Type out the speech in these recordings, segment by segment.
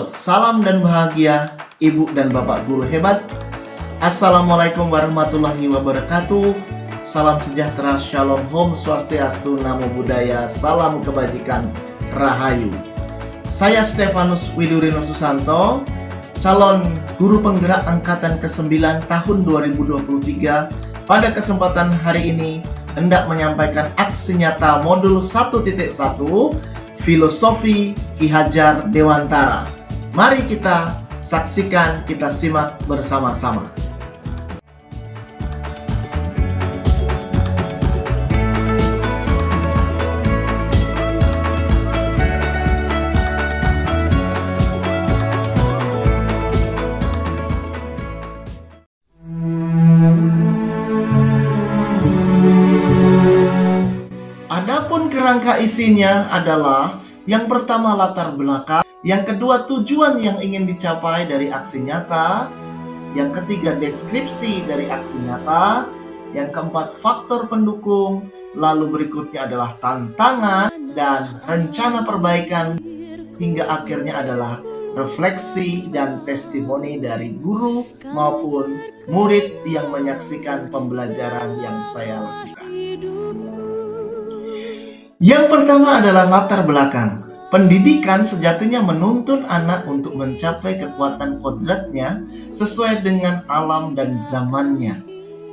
Halo, salam dan bahagia Ibu dan Bapak guru hebat. Assalamualaikum warahmatullahi wabarakatuh. Salam sejahtera, shalom, om swastiastu, namo buddhaya, salam kebajikan, rahayu. Saya Stefanus Widurino Susanto, calon guru penggerak angkatan ke-9 tahun 2023. Pada kesempatan hari ini hendak menyampaikan aksi nyata modul 1.1 Filosofi Ki Hajar Dewantara. Mari kita saksikan, kita simak bersama-sama. Adapun kerangka isinya adalah yang pertama latar belakang, yang kedua tujuan yang ingin dicapai dari aksi nyata, yang ketiga deskripsi dari aksi nyata, yang keempat faktor pendukung, lalu berikutnya adalah tantangan dan rencana perbaikan, hingga akhirnya adalah refleksi dan testimoni dari guru maupun murid yang menyaksikan pembelajaran yang saya lakukan. Yang pertama adalah latar belakang. Pendidikan sejatinya menuntun anak untuk mencapai kekuatan kodratnya sesuai dengan alam dan zamannya.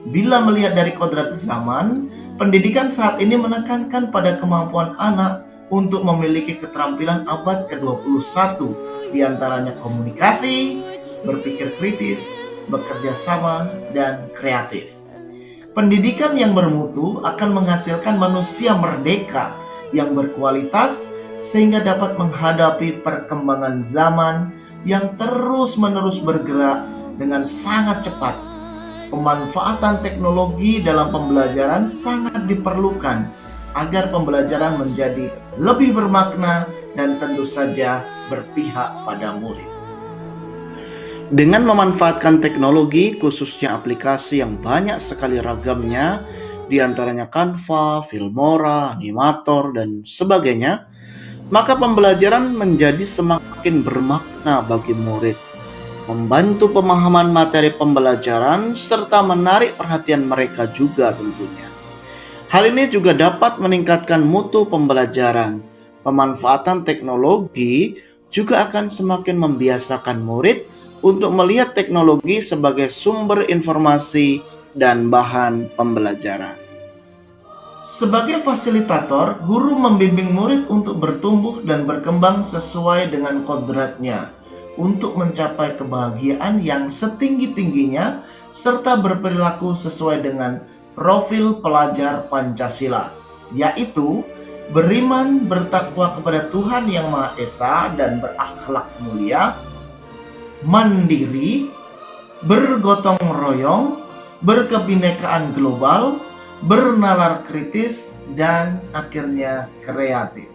Bila melihat dari kodrat zaman, pendidikan saat ini menekankan pada kemampuan anak untuk memiliki keterampilan abad ke-21, diantaranya komunikasi, berpikir kritis, bekerja sama, dan kreatif. Pendidikan yang bermutu akan menghasilkan manusia merdeka yang berkualitas sehingga dapat menghadapi perkembangan zaman yang terus-menerus bergerak dengan sangat cepat. Pemanfaatan teknologi dalam pembelajaran sangat diperlukan agar pembelajaran menjadi lebih bermakna dan tentu saja berpihak pada murid. Dengan memanfaatkan teknologi, khususnya aplikasi yang banyak sekali ragamnya, diantaranya Canva, Filmora, Animator, dan sebagainya, maka pembelajaran menjadi semakin bermakna bagi murid, membantu pemahaman materi pembelajaran, serta menarik perhatian mereka juga tentunya. Hal ini juga dapat meningkatkan mutu pembelajaran. Pemanfaatan teknologi juga akan semakin membiasakan murid untuk melihat teknologi sebagai sumber informasi dan bahan pembelajaran. Sebagai fasilitator, guru membimbing murid untuk bertumbuh dan berkembang sesuai dengan kodratnya, untuk mencapai kebahagiaan yang setinggi-tingginya, serta berperilaku sesuai dengan profil pelajar Pancasila, yaitu beriman, bertakwa kepada Tuhan Yang Maha Esa, dan berakhlak mulia, mandiri, bergotong royong, berkebinekaan global, bernalar kritis, dan akhirnya kreatif.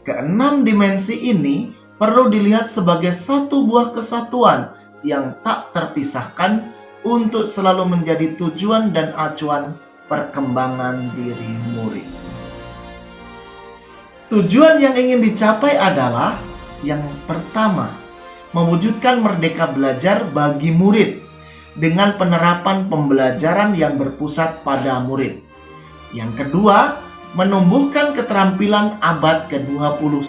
Keenam dimensi ini perlu dilihat sebagai satu buah kesatuan yang tak terpisahkan untuk selalu menjadi tujuan dan acuan perkembangan diri murid. Tujuan yang ingin dicapai adalah yang pertama, mewujudkan merdeka belajar bagi murid dengan penerapan pembelajaran yang berpusat pada murid. Yang kedua, menumbuhkan keterampilan abad ke-21.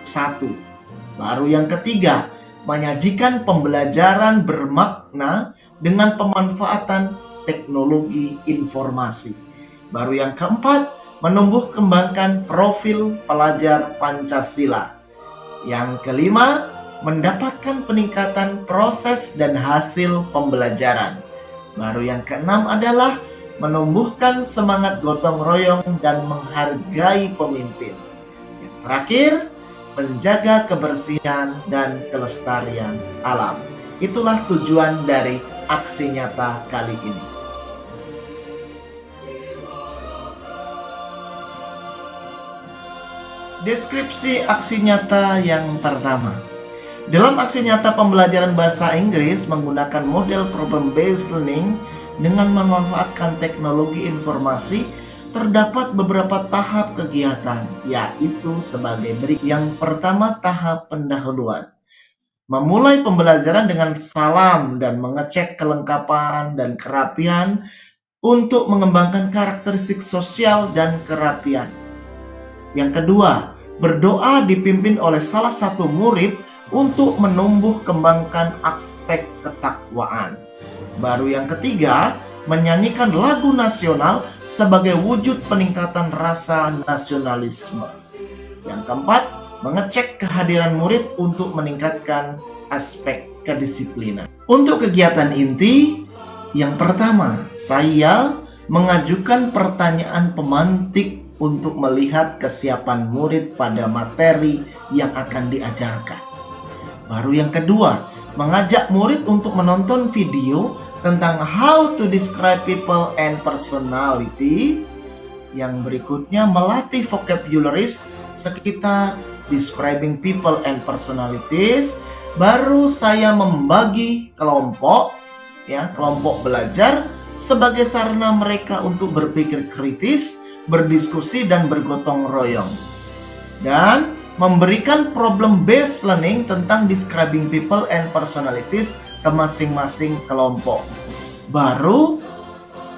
Baru yang ketiga, menyajikan pembelajaran bermakna dengan pemanfaatan teknologi informasi. Baru yang keempat, menumbuh kembangkan profil pelajar Pancasila. Yang kelima, mendapatkan peningkatan proses dan hasil pembelajaran. Baru yang keenam adalah menumbuhkan semangat gotong royong dan menghargai pemimpin. Yang terakhir, menjaga kebersihan dan kelestarian alam. Itulah tujuan dari aksi nyata kali ini. Deskripsi aksi nyata yang pertama. Dalam aksi nyata pembelajaran bahasa Inggris menggunakan model problem based learning dengan memanfaatkan teknologi informasi, terdapat beberapa tahap kegiatan, yaitu sebagai berikut. Yang pertama, tahap pendahuluan. Memulai pembelajaran dengan salam dan mengecek kelengkapan dan kerapian untuk mengembangkan karakteristik sosial dan kerapian. Yang kedua, berdoa dipimpin oleh salah satu murid untuk menumbuh kembangkan aspek ketakwaan. Baru yang ketiga, menyanyikan lagu nasional sebagai wujud peningkatan rasa nasionalisme. Yang keempat, mengecek kehadiran murid untuk meningkatkan aspek kedisiplinan. Untuk kegiatan inti, yang pertama, saya mengajukan pertanyaan pemantik untuk melihat kesiapan murid pada materi yang akan diajarkan. Baru yang kedua, mengajak murid untuk menonton video tentang how to describe people and personality. Yang berikutnya, melatih vocabularies sekitar describing people and personalities. Baru saya membagi kelompok, kelompok belajar sebagai sarana mereka untuk berpikir kritis, berdiskusi, dan bergotong royong. Dan memberikan problem based learning tentang describing people and personalities ke masing-masing kelompok. Baru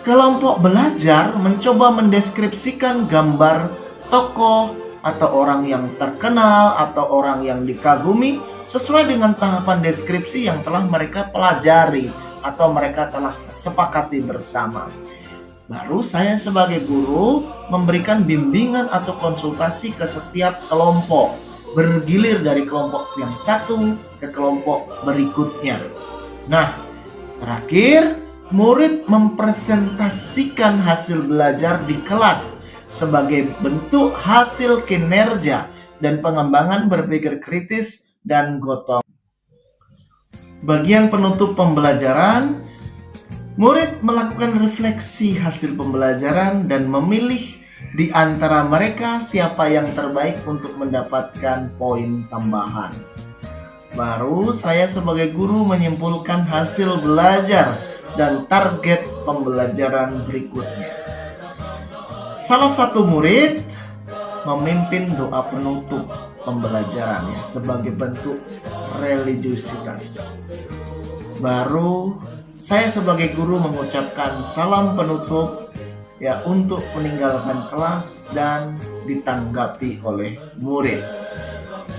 kelompok belajar mencoba mendeskripsikan gambar tokoh atau orang yang terkenal atau orang yang dikagumi sesuai dengan tahapan deskripsi yang telah mereka pelajari atau mereka telah sepakati bersama. Baru saya sebagai guru memberikan bimbingan atau konsultasi ke setiap kelompok, bergilir dari kelompok yang satu ke kelompok berikutnya. Nah, terakhir, murid mempresentasikan hasil belajar di kelas sebagai bentuk hasil kinerja dan pengembangan berpikir kritis dan gotong. Bagian penutup pembelajaran, murid melakukan refleksi hasil pembelajaran dan memilih di antara mereka siapa yang terbaik untuk mendapatkan poin tambahan. Baru saya sebagai guru menyimpulkan hasil belajar dan target pembelajaran berikutnya. Salah satu murid memimpin doa penutup pembelajaran sebagai bentuk religiusitas. Baru saya sebagai guru mengucapkan salam penutup untuk meninggalkan kelas dan ditanggapi oleh murid.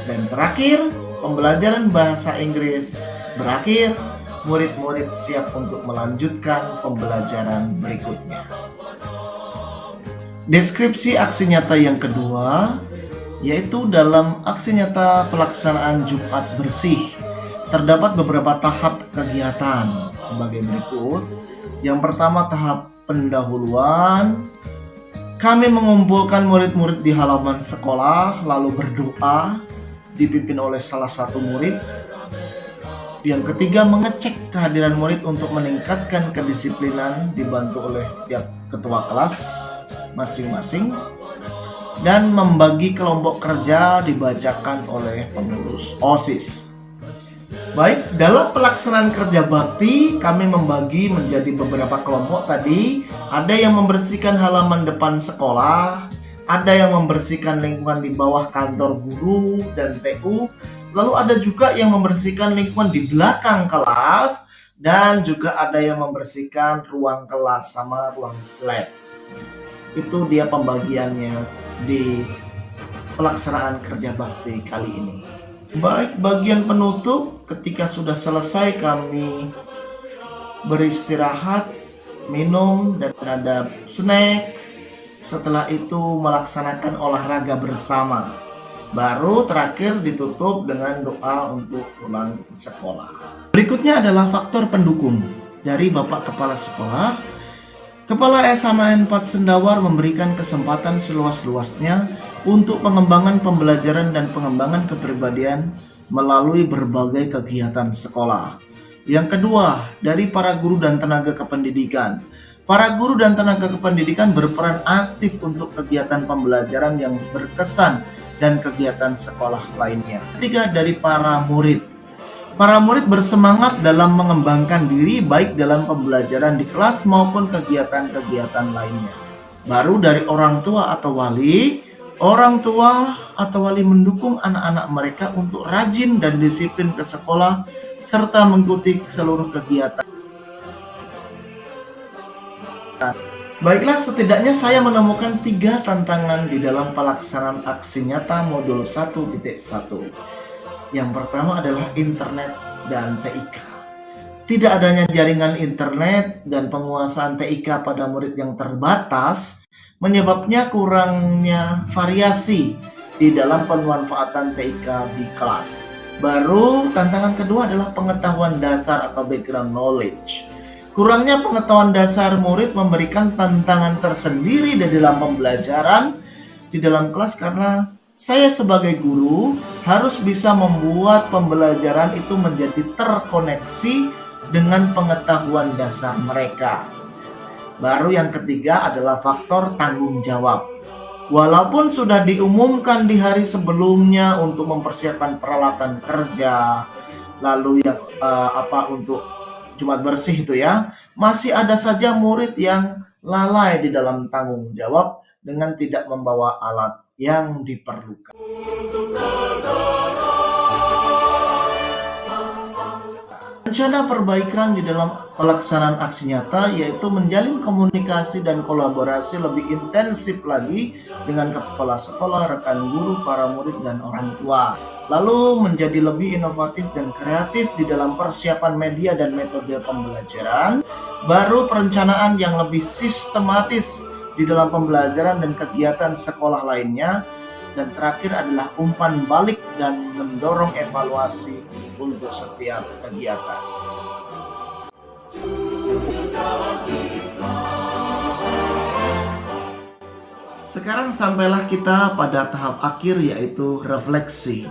Dan terakhir, pembelajaran bahasa Inggris berakhir. Murid-murid siap untuk melanjutkan pembelajaran berikutnya. Deskripsi aksi nyata yang kedua, yaitu dalam aksi nyata pelaksanaan Jumat Bersih, terdapat beberapa tahap kegiatan sebagai berikut. Yang pertama, tahap pendahuluan. Kami mengumpulkan murid-murid di halaman sekolah lalu berdoa dipimpin oleh salah satu murid. Yang ketiga, mengecek kehadiran murid untuk meningkatkan kedisiplinan dibantu oleh tiap ketua kelas masing-masing. Dan membagi kelompok kerja dibacakan oleh pengurus OSIS. Baik, dalam pelaksanaan kerja bakti kami membagi menjadi beberapa kelompok tadi. Ada yang membersihkan halaman depan sekolah, ada yang membersihkan lingkungan di bawah kantor guru dan TU, lalu ada juga yang membersihkan lingkungan di belakang kelas, dan juga ada yang membersihkan ruang kelas sama ruang lab. Itu dia pembagiannya di pelaksanaan kerja bakti kali ini. Baik, bagian penutup, ketika sudah selesai kami beristirahat, minum, dan ada snack. Setelah itu melaksanakan olahraga bersama. Baru terakhir ditutup dengan doa untuk pulang sekolah. Berikutnya adalah faktor pendukung dari Bapak Kepala Sekolah. Kepala SMA 4 Sendawar memberikan kesempatan seluas-luasnya untuk pengembangan pembelajaran dan pengembangan kepribadian melalui berbagai kegiatan sekolah. Yang kedua, dari para guru dan tenaga kependidikan. Para guru dan tenaga kependidikan berperan aktif untuk kegiatan pembelajaran yang berkesan dan kegiatan sekolah lainnya. Ketiga, dari para murid. Para murid bersemangat dalam mengembangkan diri baik dalam pembelajaran di kelas maupun kegiatan-kegiatan lainnya. Baru dari orang tua atau wali. Orang tua atau wali mendukung anak-anak mereka untuk rajin dan disiplin ke sekolah serta mengikuti seluruh kegiatan. Baiklah, setidaknya saya menemukan 3 tantangan di dalam pelaksanaan aksi nyata modul 1.1. Yang pertama adalah internet dan TIK. Tidak adanya jaringan internet dan penguasaan TIK pada murid yang terbatas menyebabnya kurangnya variasi di dalam pemanfaatan TIK di kelas. Baru tantangan kedua adalah pengetahuan dasar atau background knowledge. Kurangnya pengetahuan dasar murid memberikan tantangan tersendiri di dalam pembelajaran di dalam kelas karena saya sebagai guru harus bisa membuat pembelajaran itu menjadi terkoneksi dengan pengetahuan dasar mereka. Baru yang ketiga adalah faktor tanggung jawab. Walaupun sudah diumumkan di hari sebelumnya untuk mempersiapkan peralatan kerja, lalu yang untuk Jumat bersih itu ya, masih ada saja murid yang lalai di dalam tanggung jawab dengan tidak membawa alat yang diperlukan. Rencana perbaikan di dalam pelaksanaan aksi nyata yaitu menjalin komunikasi dan kolaborasi lebih intensif lagi dengan kepala sekolah, rekan guru, para murid, dan orang tua. Lalu menjadi lebih inovatif dan kreatif di dalam persiapan media dan metode pembelajaran. Baru perencanaan yang lebih sistematis di dalam pembelajaran dan kegiatan sekolah lainnya. Dan terakhir adalah umpan balik dan mendorong evaluasi untuk setiap kegiatan. Sekarang sampailah kita pada tahap akhir yaitu refleksi.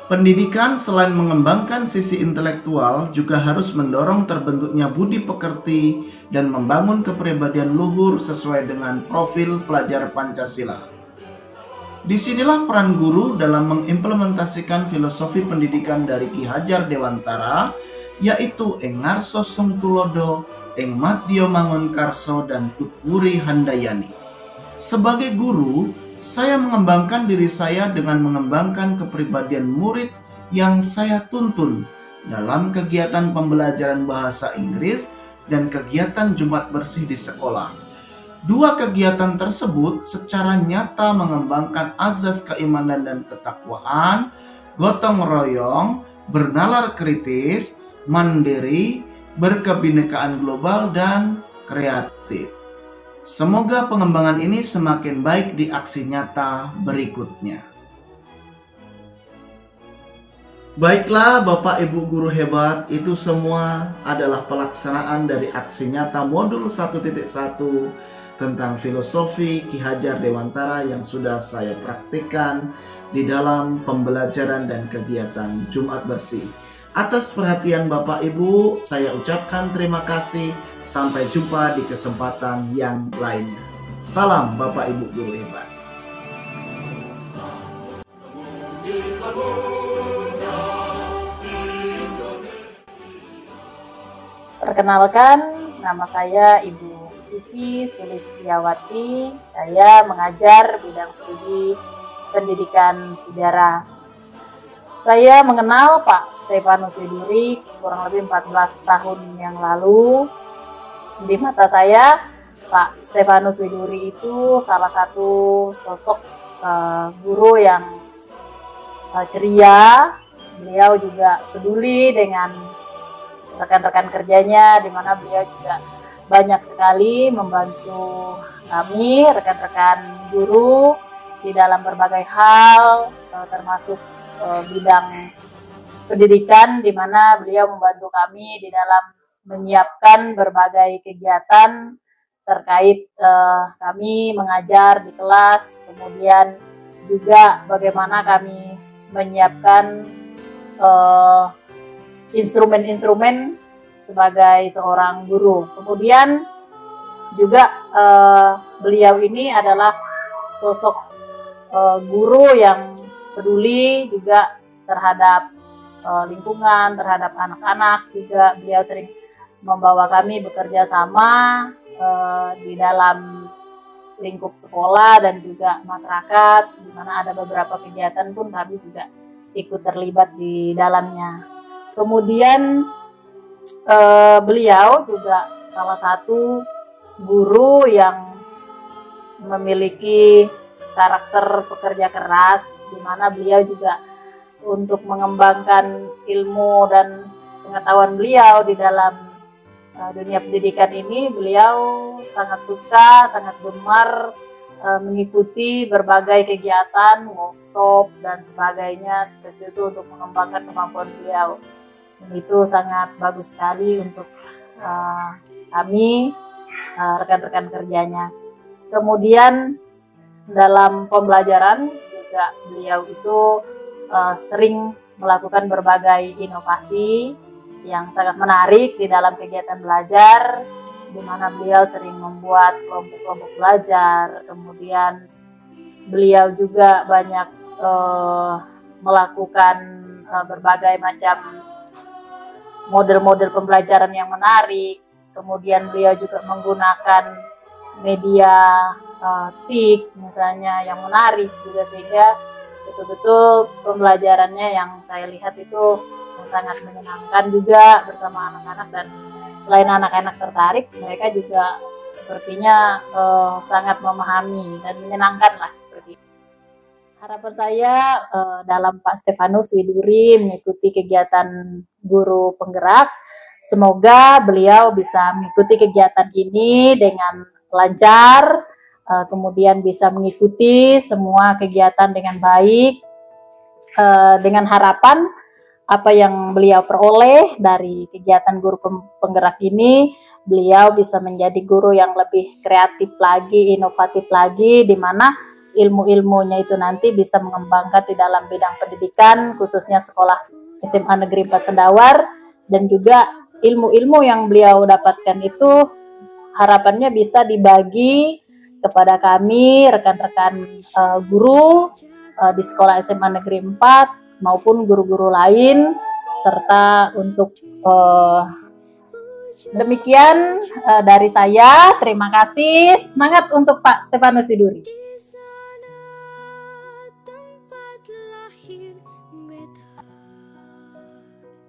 Pendidikan selain mengembangkan sisi intelektual juga harus mendorong terbentuknya budi pekerti dan membangun kepribadian luhur sesuai dengan profil pelajar Pancasila. Disinilah peran guru dalam mengimplementasikan filosofi pendidikan dari Ki Hajar Dewantara, yaitu Ing Ngarso Sengtulodo, Ing Madya Mangunkarso, dan Tutwuri Handayani. Sebagai guru, saya mengembangkan diri saya dengan mengembangkan kepribadian murid yang saya tuntun dalam kegiatan pembelajaran bahasa Inggris dan kegiatan Jumat bersih di sekolah. Dua kegiatan tersebut secara nyata mengembangkan azas keimanan dan ketakwaan, gotong royong, bernalar kritis, mandiri, berkebinekaan global, dan kreatif. Semoga pengembangan ini semakin baik di aksi nyata berikutnya. Baiklah Bapak Ibu guru hebat, itu semua adalah pelaksanaan dari aksi nyata modul 1.1 tentang filosofi Ki Hajar Dewantara yang sudah saya praktikkan di dalam pembelajaran dan kegiatan Jumat bersih. Atas perhatian Bapak Ibu, saya ucapkan terima kasih. Sampai jumpa di kesempatan yang lainnya. Salam Bapak Ibu guru hebat. Perkenalkan, nama saya Ibu Vivi Sulistiawati. Saya mengajar bidang studi pendidikan sejarah. Saya mengenal Pak Stefanus Widuri kurang lebih 14 tahun yang lalu. Di mata saya, Pak Stefanus Widuri itu salah satu sosok guru yang ceria. Beliau juga peduli dengan rekan-rekan kerjanya, di mana beliau juga banyak sekali membantu kami, rekan-rekan guru, di dalam berbagai hal, termasuk bidang pendidikan, di mana beliau membantu kami di dalam menyiapkan berbagai kegiatan terkait kami mengajar di kelas, kemudian juga bagaimana kami menyiapkan instrumen-instrumen sebagai seorang guru. Kemudian juga beliau ini adalah sosok guru yang peduli juga terhadap lingkungan, terhadap anak-anak. Juga beliau sering membawa kami bekerja sama di dalam lingkup sekolah dan juga masyarakat, di mana ada beberapa kegiatan pun kami juga ikut terlibat di dalamnya. Kemudian beliau juga salah satu guru yang memiliki karakter pekerja keras, di mana beliau juga untuk mengembangkan ilmu dan pengetahuan beliau di dalam dunia pendidikan ini, beliau sangat suka, sangat gemar mengikuti berbagai kegiatan, workshop dan sebagainya seperti itu untuk mengembangkan kemampuan beliau. Dan itu sangat bagus sekali untuk kami rekan-rekan kerjanya. Kemudian dalam pembelajaran juga beliau itu sering melakukan berbagai inovasi yang sangat menarik di dalam kegiatan belajar, di mana beliau sering membuat kelompok-kelompok belajar. Kemudian beliau juga banyak melakukan berbagai macam model-model pembelajaran yang menarik. Kemudian beliau juga menggunakan media TIK misalnya yang menarik juga, sehingga betul-betul pembelajarannya yang saya lihat itu sangat menyenangkan juga bersama anak-anak, dan selain anak-anak tertarik, mereka juga sepertinya sangat memahami dan menyenangkan lah seperti itu. Harapan saya dalam Pak Stefanus Widuri mengikuti kegiatan guru penggerak, semoga beliau bisa mengikuti kegiatan ini dengan lancar, kemudian bisa mengikuti semua kegiatan dengan baik, dengan harapan apa yang beliau peroleh dari kegiatan guru penggerak ini, beliau bisa menjadi guru yang lebih kreatif lagi, inovatif lagi, di mana ilmu-ilmunya itu nanti bisa mengembangkan di dalam bidang pendidikan, khususnya sekolah SMA Negeri 4 Sendawar, dan juga ilmu-ilmu yang beliau dapatkan itu harapannya bisa dibagi kepada kami, rekan-rekan guru di sekolah SMA Negeri 4 maupun guru-guru lain, serta untuk demikian dari saya. Terima kasih, semangat untuk Pak Stefanus Widuri.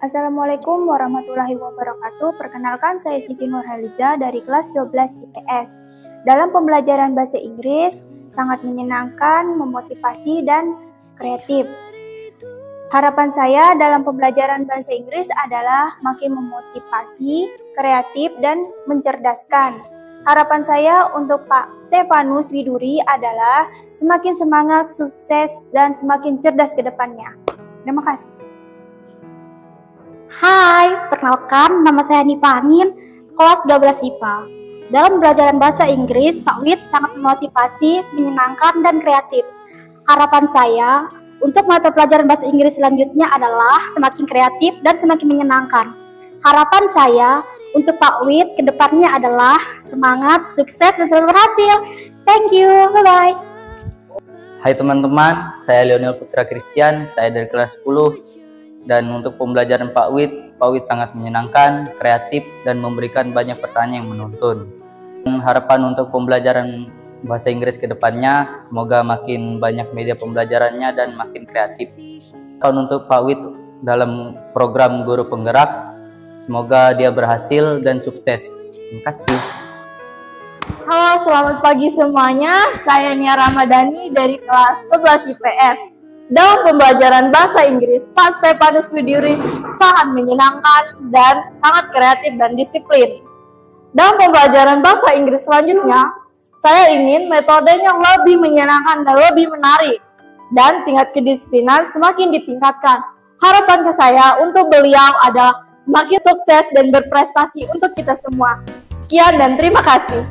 Assalamualaikum warahmatullahi wabarakatuh. Perkenalkan, saya Siti Nurhaliza dari kelas 12 IPS. Dalam pembelajaran bahasa Inggris, sangat menyenangkan, memotivasi, dan kreatif. Harapan saya dalam pembelajaran bahasa Inggris adalah makin memotivasi, kreatif, dan mencerdaskan. Harapan saya untuk Pak Stefanus Widuri adalah semakin semangat, sukses, dan semakin cerdas ke depannya. Terima kasih. Hai, perkenalkan nama saya Nipa Amin, kelas 12 IPA. Dalam pembelajaran bahasa Inggris, Pak Wid sangat memotivasi, menyenangkan, dan kreatif. Harapan saya untuk mata pelajaran bahasa Inggris selanjutnya adalah semakin kreatif dan semakin menyenangkan. Harapan saya untuk Pak Wid ke depannya adalah semangat, sukses, dan selalu berhasil. Thank you, bye-bye. Hai teman-teman, saya Leonel Putra Christian, saya dari kelas 10. Dan untuk pembelajaran Pak Wid sangat menyenangkan, kreatif, dan memberikan banyak pertanyaan yang menuntun. Dan harapan untuk pembelajaran bahasa Inggris ke depannya, semoga makin banyak media pembelajarannya dan makin kreatif. Dan untuk Pak Wid dalam program guru penggerak, semoga dia berhasil dan sukses. Terima kasih. Halo, selamat pagi semuanya. Saya Nia Ramadhani dari kelas 11 IPS. Dalam pembelajaran bahasa Inggris, Pak Stefanus Widuri sangat menyenangkan dan sangat kreatif dan disiplin. Dalam pembelajaran bahasa Inggris selanjutnya, saya ingin metodenya lebih menyenangkan dan lebih menarik, dan tingkat kedisiplinan semakin ditingkatkan. Harapan ke saya untuk beliau adalah semakin sukses dan berprestasi untuk kita semua. Sekian dan terima kasih.